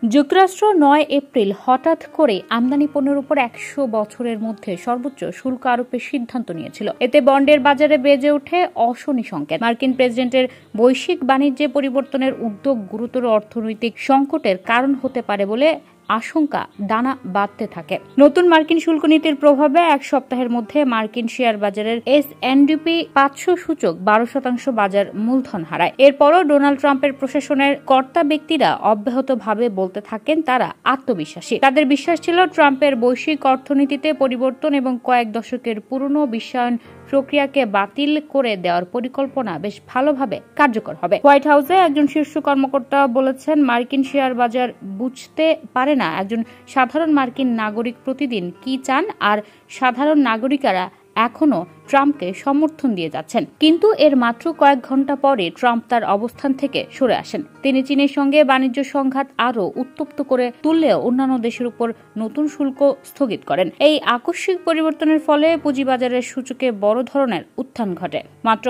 যুক্তরাষ্ট্র ৯ এপ্রিল হঠাৎ করে আমদানি পণ্যের উপর ১০০ বছরের মধ্যে সর্বোচ্চ শুল্ক আরোপের সিদ্ধান্ত নিয়েছিল। এতে বন্ডের বাজারে বেজে ওঠে অশনি সংকেত। মার্কিন প্রেসিডেন্টের বৈশ্বিক বাণিজ্যে পরিবর্তনের উদ্যোগ গুরুতর অর্থনৈতিক সংকটের কারণ হতে পারে বলে আশঙ্কা দানা বাঁধতে থাকে। নতুন মার্কিন শুল্ক নীতির প্রভাবে এক সপ্তাহের মধ্যে মার্কিন শেয়ার বাজারের S&P 500 সূচক 12% বাজার মূলধন হারায়। এরপরও ডোনাল্ড ট্রাম্পের প্রশাসনের কর্তা ব্যক্তিরা অব্যাহতভাবে বলতে থাকেন তারা আত্মবিশ্বাসী। তাদের বিশ্বাস ছিল ট্রাম্পের বৈশ্বিক অর্থনীতিতে পরিবর্তন এবং কয়েক দশকের পুরনো বিশ্বায়ন প্রক্রিয়াকে বাতিল করে দেওয়ার পরিকল্পনা বেশ ভালোভাবে কার্যকর হবে। হোয়াইট হাউসে একজন শীর্ষ কর্মকর্তা বলেছেন, মার্কিন শেয়ার বাজার বুঝতে পারে না একজন সাধারণ মার্কিন নাগরিক প্রতিদিন কি চান, আর সাধারণ নাগরিকেরা এখনো ট্রাম্পকে সমর্থন দিয়ে যাচ্ছেন। কিন্তু এর মাত্র কয়েক ঘন্টা পরে ট্রাম্প তার অবস্থান থেকে সরে আসেন। তিনি চীনের সঙ্গে বাণিজ্য সংঘাত আরও উত্তপ্ত করে তুললেও অন্যান্য দেশের উপর নতুন শুল্ক স্থগিত করেন। এই আকস্মিক পরিবর্তনের ফলে পুঁজিবাজারের সূচকে বড় ধরনের উত্থান ঘটে। মাত্র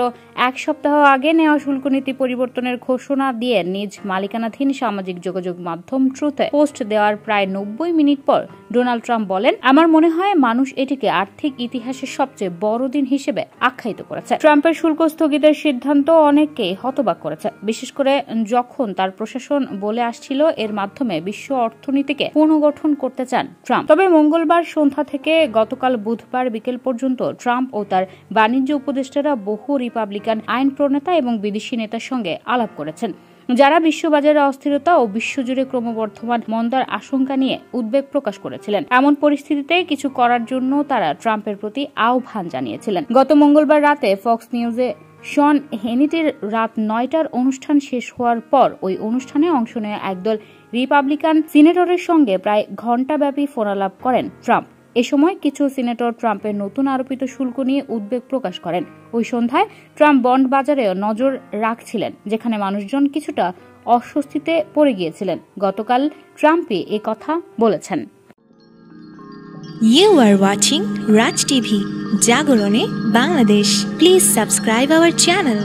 এক সপ্তাহ আগে নেওয়া শুল্ক নীতি পরিবর্তনের ঘোষণা দিয়ে নিজ মালিকানাধীন সামাজিক যোগাযোগ মাধ্যম ট্রুথে পোস্ট দেওয়ার প্রায় 90 মিনিট পর ডোনাল্ড ট্রাম্প বলেন, আমার মনে হয় মানুষ এটিকে আর্থিক ইতিহাসের সবচেয়ে বড় দিন হিসেবে আখ্যায়িত করেছে। ট্রাম্পের শুল্ক স্থগিতের সিদ্ধান্ত অনেককে হতবাক করেছে, বিশেষ করে যখন তার প্রশাসন বলে আসছিল এর মাধ্যমে বিশ্ব অর্থনীতিকে পুনর্গঠন করতে চান ট্রাম্প। তবে মঙ্গলবার সন্ধ্যা থেকে গতকাল বুধবার বিকেল পর্যন্ত ট্রাম্প ও তার বাণিজ্য উপদেষ্টারা বহু রিপাবলিকান আইন প্রণেতা এবং বিদেশি নেতার সঙ্গে আলাপ করেছেন, যারা বিশ্ববাজারে অস্থিরতা ও বিশ্বজুড়ে ক্রমবর্ধমান মন্দার আশঙ্কা নিয়ে উদ্বেগ প্রকাশ করেছিলেন। এমন পরিস্থিতিতে কিছু করার জন্য তারা ট্রাম্পের প্রতি আহ্বান জানিয়েছিলেন। গত মঙ্গলবার রাতে ফক্স নিউজে শন হেনিটির রাত ৯টার অনুষ্ঠান শেষ হওয়ার পর ওই অনুষ্ঠানে অংশ নেওয়া একদল রিপাবলিকান সিনেটরের সঙ্গে প্রায় ঘণ্টাব্যাপী ফোনালাপ করেন ট্রাম্প। এ সময় কিছু সিনেটর ট্রাম্পের নতুন আরোপিত শুল্ক নিয়ে উদ্বেগ প্রকাশ করেন। ওই সন্ধ্যায় ট্রাম্প বন্ড বাজারেও নজর রাখছিলেন, যেখানে মানুষজন কিছুটা অস্বস্তিতে পড়ে গিয়েছিলেন। গতকাল ট্রাম্পই এ কথা বলেছেন। You are watching Raj TV, Jagorone, Bangladesh. Please subscribe our channel.